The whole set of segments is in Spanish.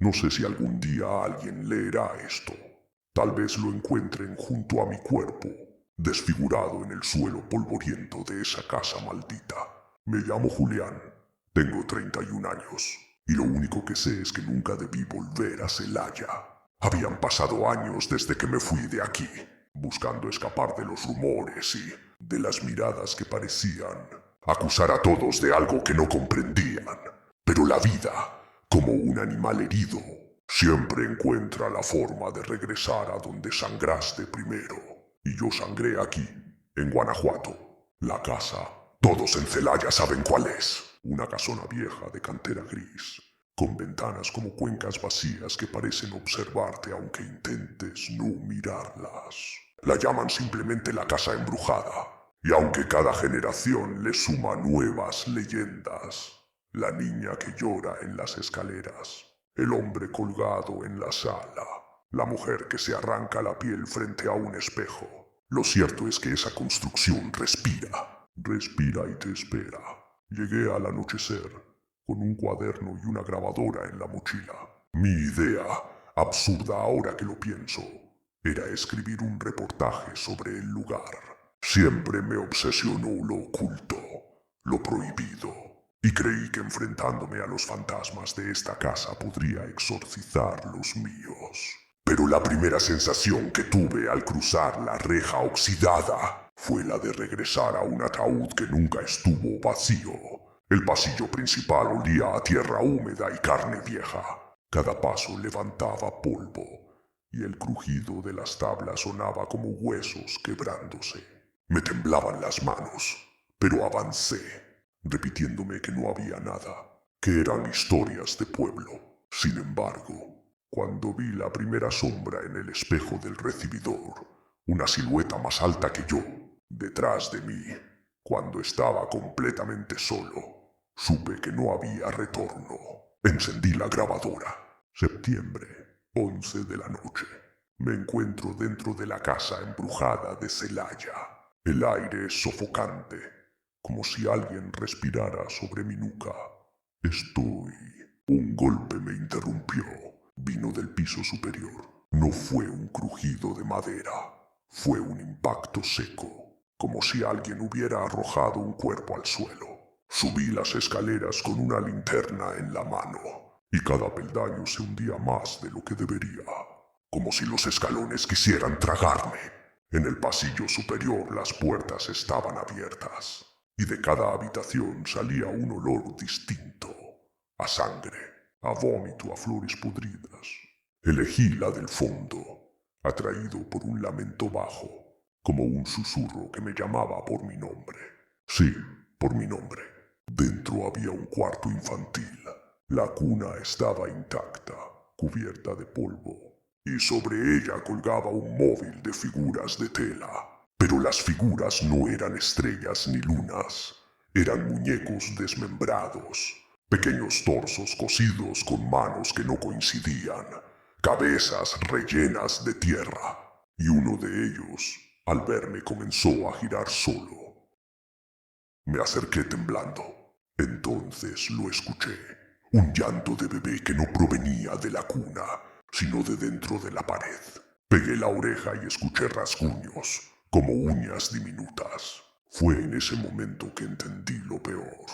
No sé si algún día alguien leerá esto. Tal vez lo encuentren junto a mi cuerpo, desfigurado en el suelo polvoriento de esa casa maldita. Me llamo Julián, tengo 31 años, y lo único que sé es que nunca debí volver a Celaya. Habían pasado años desde que me fui de aquí, buscando escapar de los rumores y de las miradas que parecían acusar a todos de algo que no comprendían. Pero la vida, como un animal herido, siempre encuentra la forma de regresar a donde sangraste primero. Y yo sangré aquí, en Guanajuato. La casa, todos en Celaya saben cuál es. Una casona vieja de cantera gris, con ventanas como cuencas vacías que parecen observarte aunque intentes no mirarlas. La llaman simplemente la casa embrujada, y aunque cada generación le suma nuevas leyendas, la niña que llora en las escaleras, el hombre colgado en la sala, la mujer que se arranca la piel frente a un espejo. Lo cierto es que esa construcción respira y te espera. Llegué al anochecer, con un cuaderno y una grabadora en la mochila. Mi idea, absurda ahora que lo pienso, era escribir un reportaje sobre el lugar. Siempre me obsesionó lo oculto, lo prohibido, y creí que enfrentándome a los fantasmas de esta casa podría exorcizar los míos. Pero la primera sensación que tuve al cruzar la reja oxidada fue la de regresar a un ataúd que nunca estuvo vacío. El pasillo principal olía a tierra húmeda y carne vieja. Cada paso levantaba polvo, y el crujido de las tablas sonaba como huesos quebrándose. Me temblaban las manos, pero avancé, repitiéndome que no había nada, que eran historias de pueblo. Sin embargo, cuando vi la primera sombra en el espejo del recibidor, una silueta más alta que yo, detrás de mí, cuando estaba completamente solo, supe que no había retorno. Encendí la grabadora. Septiembre, 11 de la noche. Me encuentro dentro de la casa embrujada de Celaya. El aire es sofocante, como si alguien respirara sobre mi nuca. Estoy... Un golpe me interrumpió. Vino del piso superior. No fue un crujido de madera. Fue un impacto seco, como si alguien hubiera arrojado un cuerpo al suelo. Subí las escaleras con una linterna en la mano, y cada peldaño se hundía más de lo que debería, como si los escalones quisieran tragarme. En el pasillo superior las puertas estaban abiertas, y de cada habitación salía un olor distinto, a sangre, a vómito, a flores podridas. Elegí la del fondo, atraído por un lamento bajo, como un susurro que me llamaba por mi nombre. Sí, por mi nombre. Dentro había un cuarto infantil. La cuna estaba intacta, cubierta de polvo, y sobre ella colgaba un móvil de figuras de tela. Pero las figuras no eran estrellas ni lunas, eran muñecos desmembrados, pequeños torsos cosidos con manos que no coincidían, cabezas rellenas de tierra, y uno de ellos, al verme, comenzó a girar solo. Me acerqué temblando. Entonces lo escuché. Un llanto de bebé que no provenía de la cuna, sino de dentro de la pared. Pegué la oreja y escuché rasguños, como uñas diminutas. Fue en ese momento que entendí lo peor.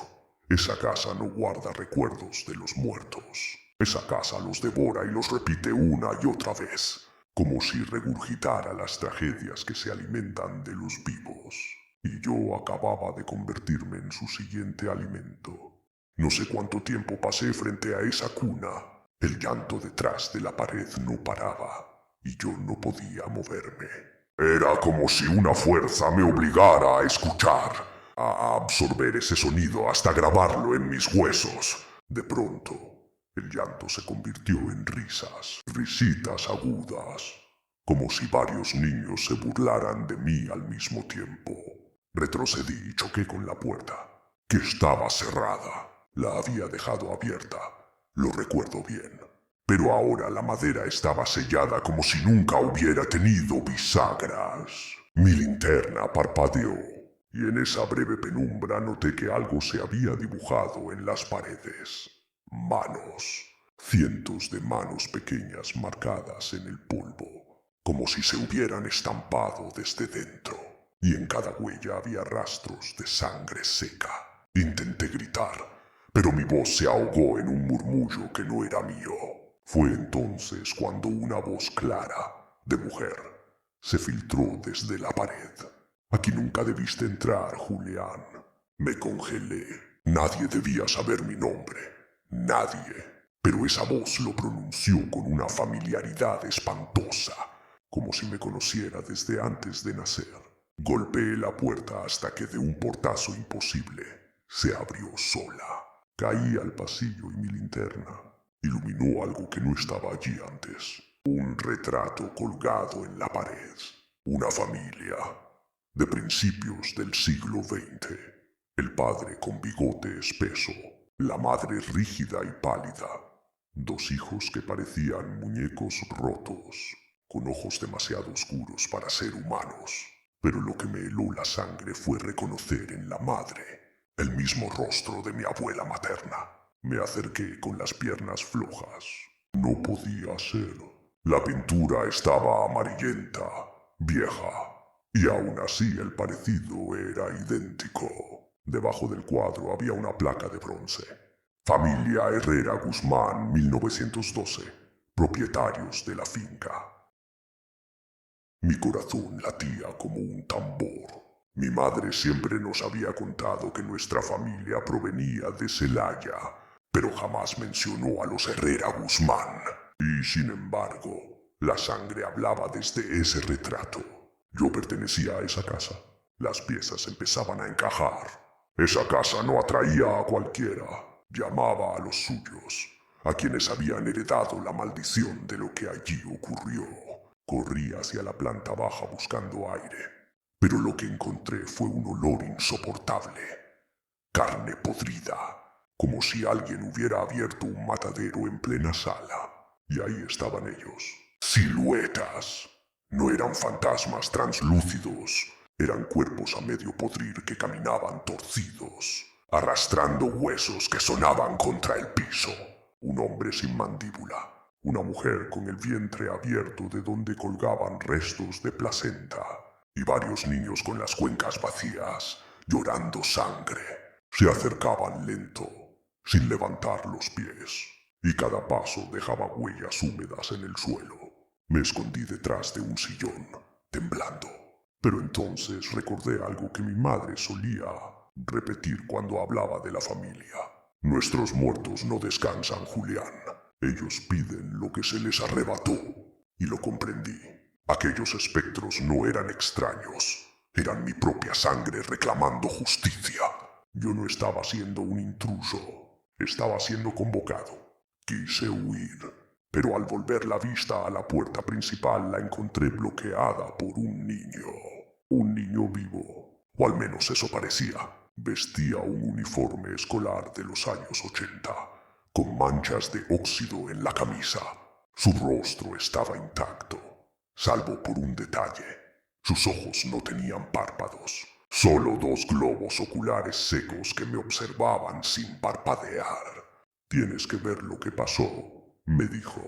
Esa casa no guarda recuerdos de los muertos. Esa casa los devora y los repite una y otra vez, como si regurgitara las tragedias que se alimentan de los vivos. Y yo acababa de convertirme en su siguiente alimento. No sé cuánto tiempo pasé frente a esa cuna. El llanto detrás de la pared no paraba, y yo no podía moverme. Era como si una fuerza me obligara a escuchar, a absorber ese sonido hasta grabarlo en mis huesos. De pronto, el llanto se convirtió en risas, risitas agudas, como si varios niños se burlaran de mí al mismo tiempo. Retrocedí y choqué con la puerta, que estaba cerrada. La había dejado abierta, lo recuerdo bien. Pero ahora la madera estaba sellada como si nunca hubiera tenido bisagras. Mi linterna parpadeó, y en esa breve penumbra noté que algo se había dibujado en las paredes. Manos. cientos de manos pequeñas marcadas en el polvo, como si se hubieran estampado desde dentro, y en cada huella había rastros de sangre seca. Intenté gritar, pero mi voz se ahogó en un murmullo que no era mío. Fue entonces cuando una voz clara, de mujer, se filtró desde la pared. Aquí nunca debiste entrar, Julián. Me congelé. Nadie debía saber mi nombre. Nadie. Pero esa voz lo pronunció con una familiaridad espantosa, como si me conociera desde antes de nacer. Golpeé la puerta hasta que de un portazo imposible se abrió sola. Caí al pasillo y mi linterna iluminó algo que no estaba allí antes. Un retrato colgado en la pared. Una familia de principios del siglo XX. El padre con bigote espeso, la madre rígida y pálida. Dos hijos que parecían muñecos rotos, con ojos demasiado oscuros para ser humanos. Pero lo que me heló la sangre fue reconocer en la madre el mismo rostro de mi abuela materna. Me acerqué con las piernas flojas. No podía ser. La pintura estaba amarillenta, vieja, y aún así el parecido era idéntico. Debajo del cuadro había una placa de bronce. Familia Herrera Guzmán, 1912, propietarios de la finca. Mi corazón latía como un tambor. Mi madre siempre nos había contado que nuestra familia provenía de Celaya, pero jamás mencionó a los Herrera Guzmán. Y sin embargo, la sangre hablaba desde ese retrato. Yo pertenecía a esa casa. Las piezas empezaban a encajar. Esa casa no atraía a cualquiera. Llamaba a los suyos, a quienes habían heredado la maldición de lo que allí ocurrió. Corrí hacia la planta baja buscando aire, pero lo que encontré fue un olor insoportable. Carne podrida, como si alguien hubiera abierto un matadero en plena sala. Y ahí estaban ellos, siluetas. No eran fantasmas translúcidos, eran cuerpos a medio podrir que caminaban torcidos, arrastrando huesos que sonaban contra el piso. Un hombre sin mandíbula, una mujer con el vientre abierto de donde colgaban restos de placenta, y varios niños con las cuencas vacías, llorando sangre. Se acercaban lento, sin levantar los pies, y cada paso dejaba huellas húmedas en el suelo. Me escondí detrás de un sillón, temblando. Pero entonces recordé algo que mi madre solía repetir cuando hablaba de la familia. Nuestros muertos no descansan, Julián. Ellos piden lo que se les arrebató. Y lo comprendí. Aquellos espectros no eran extraños. Eran mi propia sangre reclamando justicia. Yo no estaba siendo un intruso. Estaba siendo convocado. Quise huir, pero al volver la vista a la puerta principal la encontré bloqueada por un niño. Un niño vivo, o al menos eso parecía. Vestía un uniforme escolar de los años 80, con manchas de óxido en la camisa. Su rostro estaba intacto, salvo por un detalle. Sus ojos no tenían párpados, solo dos globos oculares secos que me observaban sin parpadear. Tienes que ver lo que pasó, me dijo,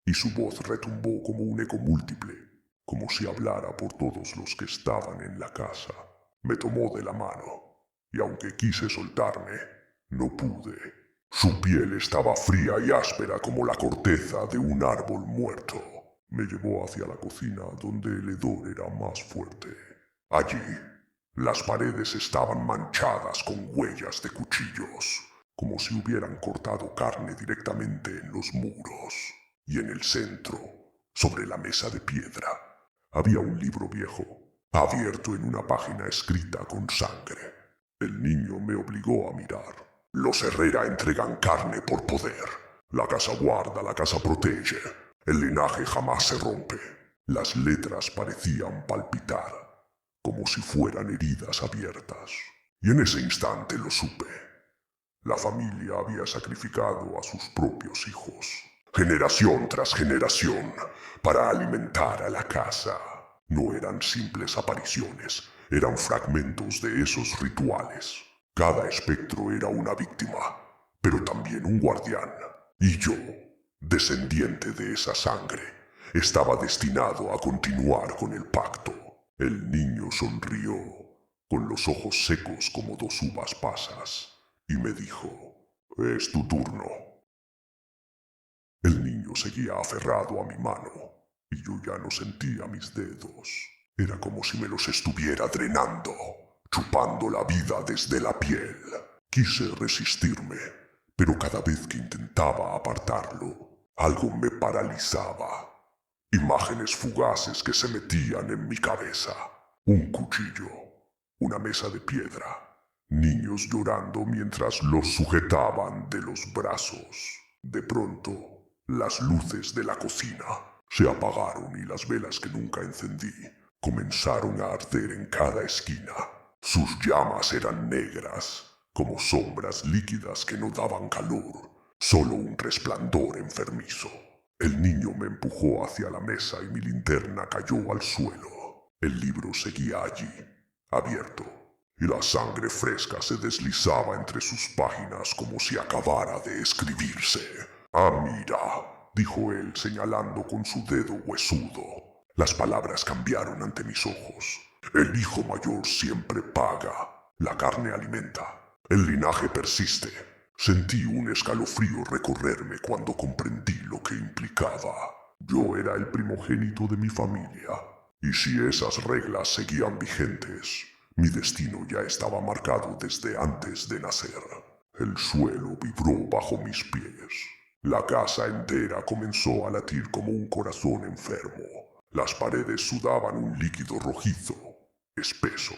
y su voz retumbó como un eco múltiple, como si hablara por todos los que estaban en la casa. Me tomó de la mano, y aunque quise soltarme, no pude. Su piel estaba fría y áspera como la corteza de un árbol muerto. Me llevó hacia la cocina donde el hedor era más fuerte. Allí, las paredes estaban manchadas con huellas de cuchillos, como si hubieran cortado carne directamente en los muros. Y en el centro, sobre la mesa de piedra, había un libro viejo, abierto en una página escrita con sangre. El niño me obligó a mirar. Los Herrera entregan carne por poder. La casa guarda, la casa protege. El linaje jamás se rompe. Las letras parecían palpitar, como si fueran heridas abiertas. Y en ese instante lo supe. La familia había sacrificado a sus propios hijos, generación tras generación, para alimentar a la casa. No eran simples apariciones, eran fragmentos de esos rituales. Cada espectro era una víctima, pero también un guardián. Y yo descendiente de esa sangre, estaba destinado a continuar con el pacto. El niño sonrió, con los ojos secos como dos uvas pasas, y me dijo, «Es tu turno». El niño seguía aferrado a mi mano, y yo ya no sentía mis dedos. Era como si me los estuviera drenando, chupando la vida desde la piel. Quise resistirme, pero cada vez que intentaba apartarlo, algo me paralizaba. Imágenes fugaces que se metían en mi cabeza. Un cuchillo, una mesa de piedra, niños llorando mientras los sujetaban de los brazos. De pronto, las luces de la cocina se apagaron y las velas que nunca encendí comenzaron a arder en cada esquina. Sus llamas eran negras, como sombras líquidas que no daban calor, solo un resplandor enfermizo. El niño me empujó hacia la mesa y mi linterna cayó al suelo. El libro seguía allí, abierto, y la sangre fresca se deslizaba entre sus páginas como si acabara de escribirse. «Amira», dijo él señalando con su dedo huesudo. Las palabras cambiaron ante mis ojos. El hijo mayor siempre paga. La carne alimenta. El linaje persiste. Sentí un escalofrío recorrerme cuando comprendí lo que implicaba. Yo era el primogénito de mi familia, y si esas reglas seguían vigentes, mi destino ya estaba marcado desde antes de nacer. El suelo vibró bajo mis pies. La casa entera comenzó a latir como un corazón enfermo. Las paredes sudaban un líquido rojizo, espeso,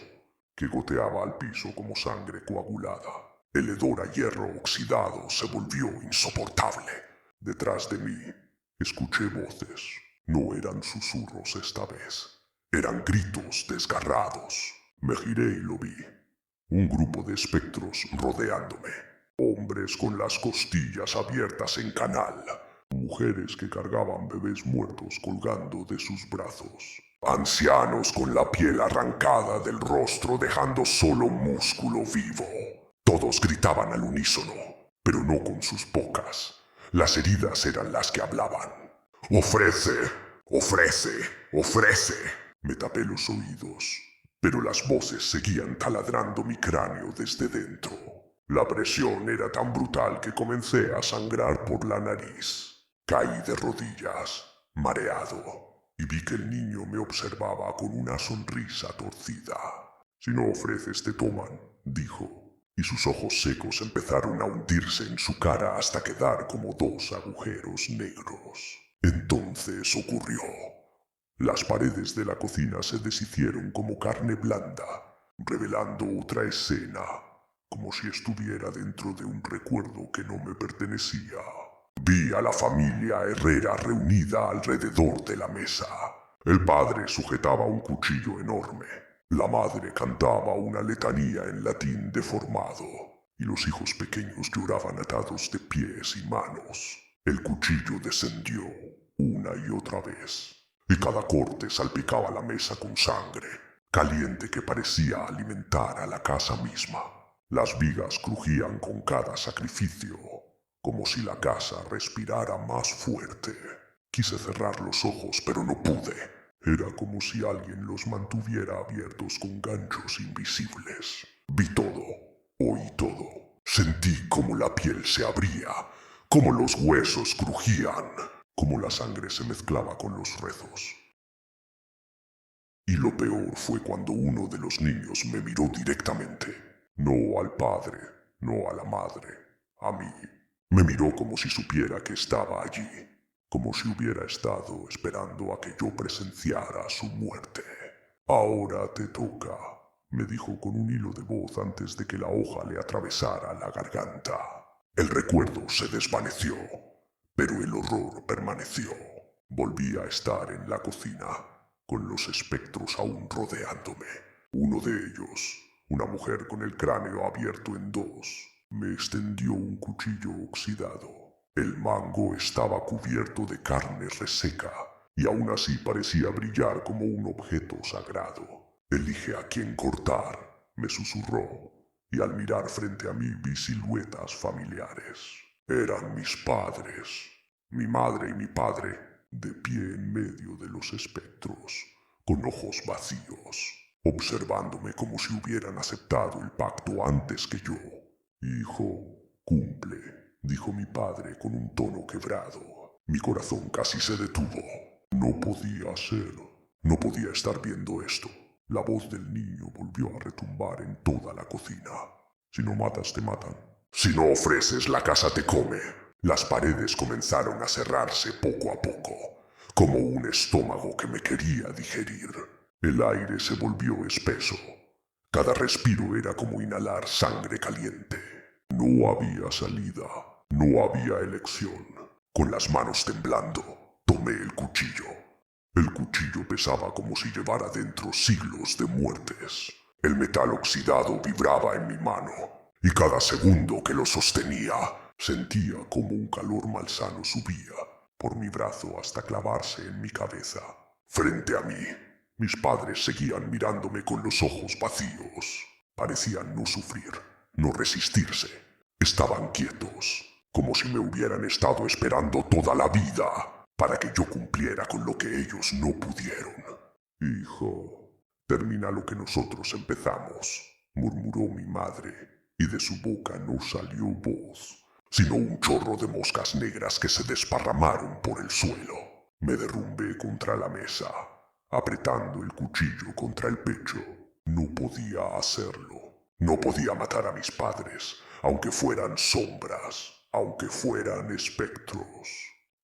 que goteaba al piso como sangre coagulada. El hedor a hierro oxidado se volvió insoportable. Detrás de mí, escuché voces. No eran susurros esta vez. Eran gritos desgarrados. Me giré y lo vi. Un grupo de espectros rodeándome. Hombres con las costillas abiertas en canal. Mujeres que cargaban bebés muertos colgando de sus brazos. Ancianos con la piel arrancada del rostro dejando solo músculo vivo. Todos gritaban al unísono, pero no con sus bocas. Las heridas eran las que hablaban. «Ofrece, ofrece, ofrece». Me tapé los oídos, pero las voces seguían taladrando mi cráneo desde dentro. La presión era tan brutal que comencé a sangrar por la nariz. Caí de rodillas, mareado, y vi que el niño me observaba con una sonrisa torcida. «Si no ofreces te toman», dijo, y sus ojos secos empezaron a hundirse en su cara hasta quedar como dos agujeros negros. Entonces ocurrió. Las paredes de la cocina se deshicieron como carne blanda, revelando otra escena, como si estuviera dentro de un recuerdo que no me pertenecía. Vi a la familia Herrera reunida alrededor de la mesa. El padre sujetaba un cuchillo enorme. La madre cantaba una letanía en latín deformado, y los hijos pequeños lloraban atados de pies y manos. El cuchillo descendió una y otra vez, y cada corte salpicaba la mesa con sangre, caliente que parecía alimentar a la casa misma. Las vigas crujían con cada sacrificio, como si la casa respirara más fuerte. Quise cerrar los ojos, pero no pude. Era como si alguien los mantuviera abiertos con ganchos invisibles. Vi todo, oí todo. Sentí como la piel se abría, como los huesos crujían, como la sangre se mezclaba con los rezos. Y lo peor fue cuando uno de los niños me miró directamente. No al padre, no a la madre, a mí. Me miró como si supiera que estaba allí, como si hubiera estado esperando a que yo presenciara su muerte. «Ahora te toca», me dijo con un hilo de voz antes de que la hoja le atravesara la garganta. El recuerdo se desvaneció, pero el horror permaneció. Volví a estar en la cocina, con los espectros aún rodeándome. Uno de ellos, una mujer con el cráneo abierto en dos, me extendió un cuchillo oxidado. El mango estaba cubierto de carne reseca, y aún así parecía brillar como un objeto sagrado. «Elige a quién cortar», me susurró, y al mirar frente a mí vi siluetas familiares. Eran mis padres. Mi madre y mi padre, de pie en medio de los espectros, con ojos vacíos, observándome como si hubieran aceptado el pacto antes que yo. Hijo, cumple, dijo mi padre con un tono quebrado. Mi corazón casi se detuvo. No podía ser. No podía estar viendo esto. La voz del niño volvió a retumbar en toda la cocina. Si no matas, te matan. Si no ofreces, la casa te come. Las paredes comenzaron a cerrarse poco a poco, como un estómago que me quería digerir. El aire se volvió espeso. Cada respiro era como inhalar sangre caliente. No había salida, no había elección. Con las manos temblando, tomé el cuchillo. El cuchillo pesaba como si llevara dentro siglos de muertes. El metal oxidado vibraba en mi mano, y cada segundo que lo sostenía, sentía como un calor malsano subía por mi brazo hasta clavarse en mi cabeza. Frente a mí, mis padres seguían mirándome con los ojos vacíos. Parecían no sufrir, no resistirse. Estaban quietos, como si me hubieran estado esperando toda la vida para que yo cumpliera con lo que ellos no pudieron. Hijo, termina lo que nosotros empezamos, murmuró mi madre, y de su boca no salió voz, sino un chorro de moscas negras que se desparramaron por el suelo. Me derrumbé contra la mesa, apretando el cuchillo contra el pecho. No podía hacerlo. No podía matar a mis padres, aunque fueran sombras, aunque fueran espectros.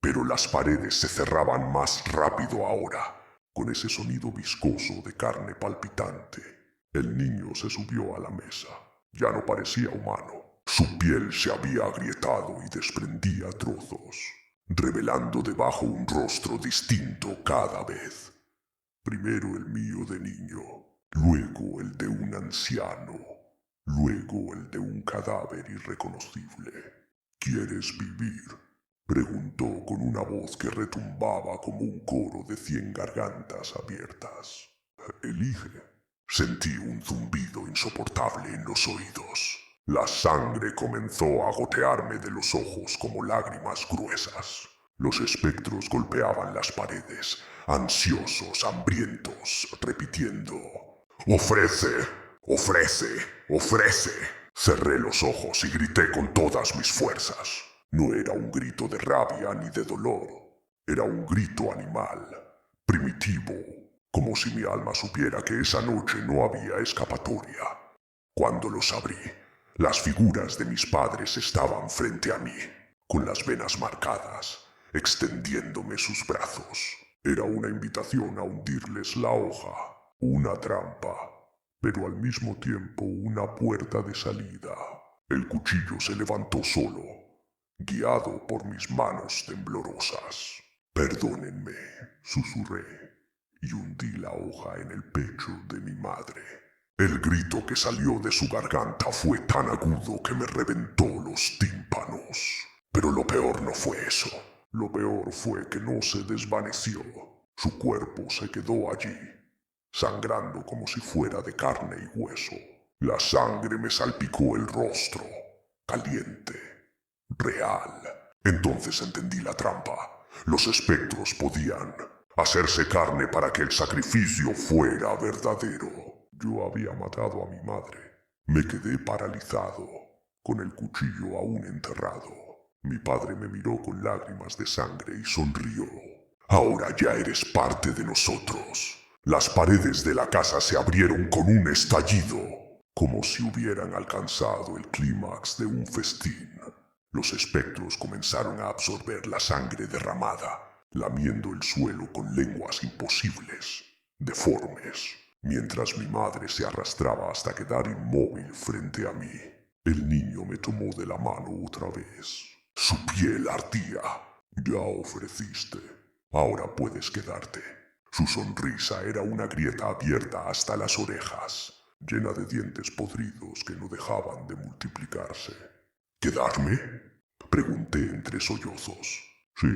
Pero las paredes se cerraban más rápido ahora, con ese sonido viscoso de carne palpitante. El niño se subió a la mesa. Ya no parecía humano. Su piel se había agrietado y desprendía trozos, revelando debajo un rostro distinto cada vez. Primero el mío de niño, luego el de un anciano, luego el de un cadáver irreconocible. ¿Quieres vivir?, preguntó con una voz que retumbaba como un coro de 100 gargantas abiertas. Elige. Sentí un zumbido insoportable en los oídos. La sangre comenzó a gotearme de los ojos como lágrimas gruesas. Los espectros golpeaban las paredes, ansiosos, hambrientos, repitiendo: «¡Ofrece! ¡Ofrece! ¡Ofrece!». Cerré los ojos y grité con todas mis fuerzas. No era un grito de rabia ni de dolor. Era un grito animal, primitivo, como si mi alma supiera que esa noche no había escapatoria. Cuando los abrí, las figuras de mis padres estaban frente a mí, con las venas marcadas, extendiéndome sus brazos. Era una invitación a hundirles la hoja, una trampa, pero al mismo tiempo una puerta de salida. El cuchillo se levantó solo, guiado por mis manos temblorosas. «Perdónenme», susurré, y hundí la hoja en el pecho de mi madre. El grito que salió de su garganta fue tan agudo que me reventó los tímpanos. Pero lo peor no fue eso. Lo peor fue que no se desvaneció. Su cuerpo se quedó allí, sangrando como si fuera de carne y hueso. La sangre me salpicó el rostro, caliente, real. Entonces entendí la trampa. Los espectros podían hacerse carne para que el sacrificio fuera verdadero. Yo había matado a mi madre. Me quedé paralizado, con el cuchillo aún enterrado. Mi padre me miró con lágrimas de sangre y sonrió. «Ahora ya eres parte de nosotros». Las paredes de la casa se abrieron con un estallido, como si hubieran alcanzado el clímax de un festín. Los espectros comenzaron a absorber la sangre derramada, lamiendo el suelo con lenguas imposibles, deformes, mientras mi madre se arrastraba hasta quedar inmóvil frente a mí. El niño me tomó de la mano otra vez. Su piel ardía. «Ya ofreciste. Ahora puedes quedarte». Su sonrisa era una grieta abierta hasta las orejas, llena de dientes podridos que no dejaban de multiplicarse. «¿Quedarme?», pregunté entre sollozos. «Sí,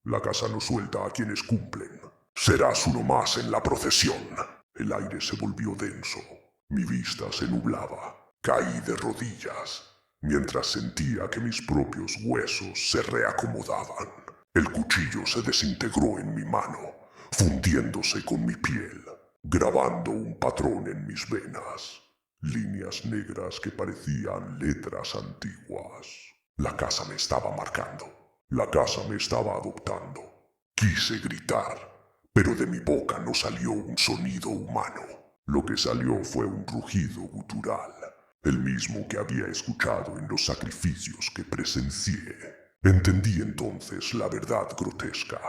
la casa no suelta a quienes cumplen. Serás uno más en la procesión». El aire se volvió denso. Mi vista se nublaba. Caí de rodillas, mientras sentía que mis propios huesos se reacomodaban. El cuchillo se desintegró en mi mano, fundiéndose con mi piel, grabando un patrón en mis venas, líneas negras que parecían letras antiguas. La casa me estaba marcando, la casa me estaba adoptando. Quise gritar, pero de mi boca no salió un sonido humano. Lo que salió fue un rugido gutural, el mismo que había escuchado en los sacrificios que presencié. Entendí entonces la verdad grotesca.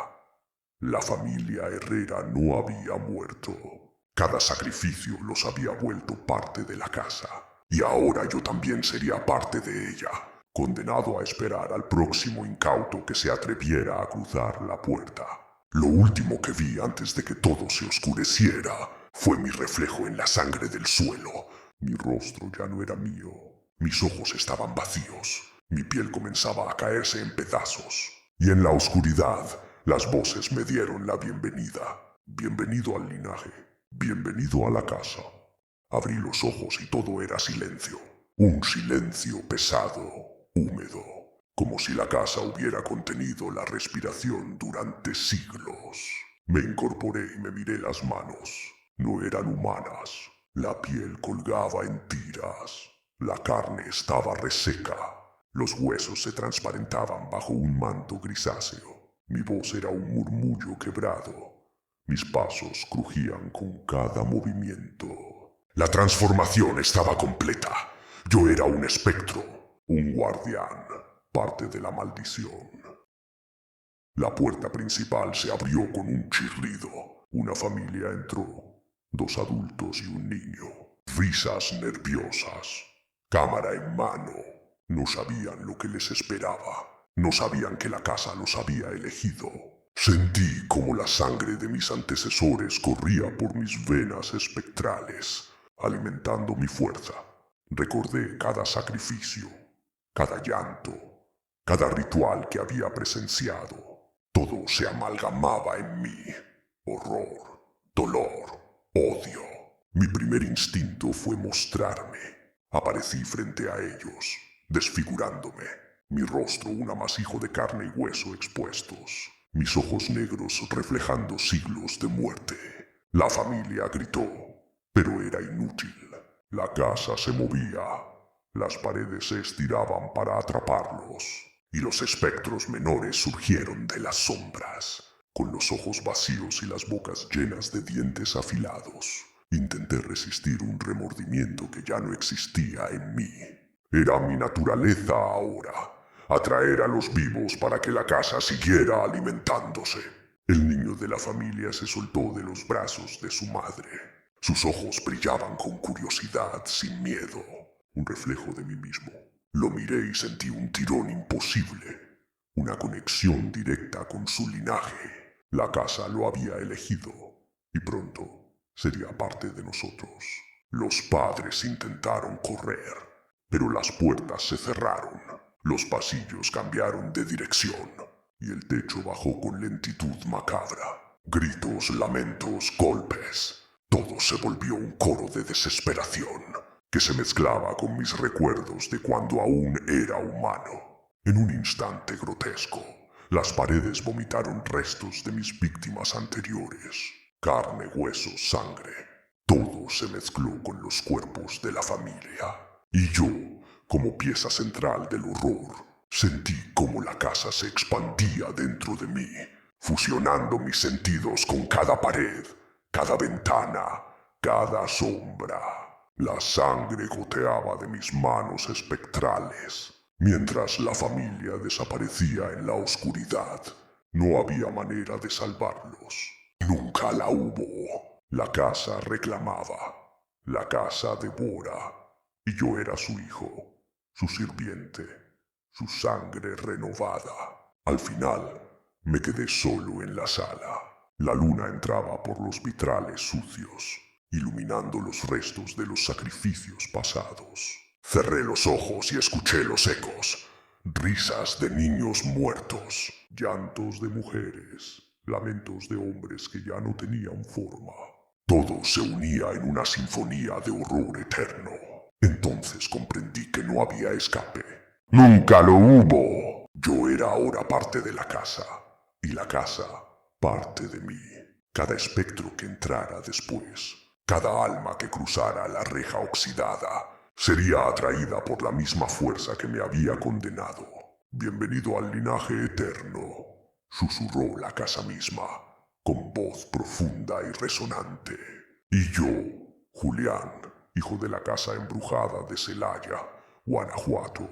La familia Herrera no había muerto. Cada sacrificio los había vuelto parte de la casa, y ahora yo también sería parte de ella, condenado a esperar al próximo incauto que se atreviera a cruzar la puerta. Lo último que vi antes de que todo se oscureciera fue mi reflejo en la sangre del suelo. Mi rostro ya no era mío. Mis ojos estaban vacíos. Mi piel comenzaba a caerse en pedazos. Y en la oscuridad, las voces me dieron la bienvenida. Bienvenido al linaje. Bienvenido a la casa. Abrí los ojos y todo era silencio. Un silencio pesado, húmedo, como si la casa hubiera contenido la respiración durante siglos. Me incorporé y me miré las manos. No eran humanas. La piel colgaba en tiras. La carne estaba reseca. Los huesos se transparentaban bajo un manto grisáceo. Mi voz era un murmullo quebrado. Mis pasos crujían con cada movimiento. La transformación estaba completa. Yo era un espectro, un guardián, parte de la maldición. La puerta principal se abrió con un chirrido. Una familia entró, 2 adultos y un niño. Risas nerviosas, cámara en mano. No sabían lo que les esperaba. No sabían que la casa los había elegido. Sentí como la sangre de mis antecesores corría por mis venas espectrales, alimentando mi fuerza. Recordé cada sacrificio, cada llanto, cada ritual que había presenciado. Todo se amalgamaba en mí. Horror, dolor, odio. Mi primer instinto fue mostrarme. Aparecí frente a ellos, desfigurándome. Mi rostro un amasijo de carne y hueso expuestos. Mis ojos negros reflejando siglos de muerte. La familia gritó, pero era inútil. La casa se movía. Las paredes se estiraban para atraparlos. Y los espectros menores surgieron de las sombras, con los ojos vacíos y las bocas llenas de dientes afilados. Intenté resistir un remordimiento que ya no existía en mí. Era mi naturaleza ahora, atraer a los vivos para que la casa siguiera alimentándose. El niño de la familia se soltó de los brazos de su madre. Sus ojos brillaban con curiosidad, sin miedo, un reflejo de mí mismo. Lo miré y sentí un tirón imposible, una conexión directa con su linaje. La casa lo había elegido, y pronto sería parte de nosotros. Los padres intentaron correr, pero las puertas se cerraron. Los pasillos cambiaron de dirección, y el techo bajó con lentitud macabra. Gritos, lamentos, golpes. Todo se volvió un coro de desesperación, que se mezclaba con mis recuerdos de cuando aún era humano. En un instante grotesco, las paredes vomitaron restos de mis víctimas anteriores. Carne, huesos, sangre. Todo se mezcló con los cuerpos de la familia. Y yo, como pieza central del horror, sentí cómo la casa se expandía dentro de mí, fusionando mis sentidos con cada pared, cada ventana, cada sombra. La sangre goteaba de mis manos espectrales, mientras la familia desaparecía en la oscuridad. No había manera de salvarlos. Nunca la hubo. La casa reclamaba. La casa devora. Y yo era su hijo, su sirviente, su sangre renovada. Al final, me quedé solo en la sala. La luna entraba por los vitrales sucios, iluminando los restos de los sacrificios pasados. Cerré los ojos y escuché los ecos. Risas de niños muertos, llantos de mujeres, lamentos de hombres que ya no tenían forma. Todo se unía en una sinfonía de horror eterno. Entonces comprendí que no había escape. ¡Nunca lo hubo! Yo era ahora parte de la casa. y la casa, parte de mí. Cada espectro que entrara después, cada alma que cruzara la reja oxidada, sería atraída por la misma fuerza que me había condenado. Bienvenido al linaje eterno, susurró la casa misma, con voz profunda y resonante. Y yo, Julián, hijo de la casa embrujada de Celaya, Guanajuato,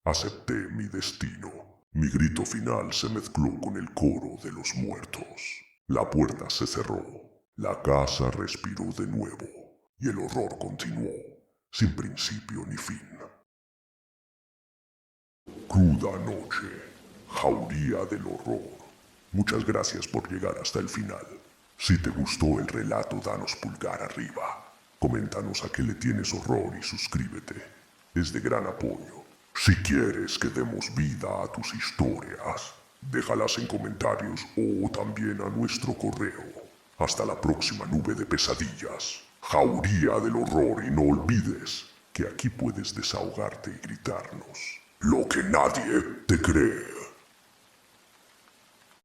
acepté mi destino. Mi grito final se mezcló con el coro de los muertos. La puerta se cerró, la casa respiró de nuevo, y el horror continuó, sin principio ni fin. Cruda noche, jauría del horror. Muchas gracias por llegar hasta el final. Si te gustó el relato, danos pulgar arriba. Coméntanos a qué le tienes horror y suscríbete. Es de gran apoyo. Si quieres que demos vida a tus historias, déjalas en comentarios o también a nuestro correo. Hasta la próxima nube de pesadillas. Jauría del horror, y no olvides que aquí puedes desahogarte y gritarnos lo que nadie te cree.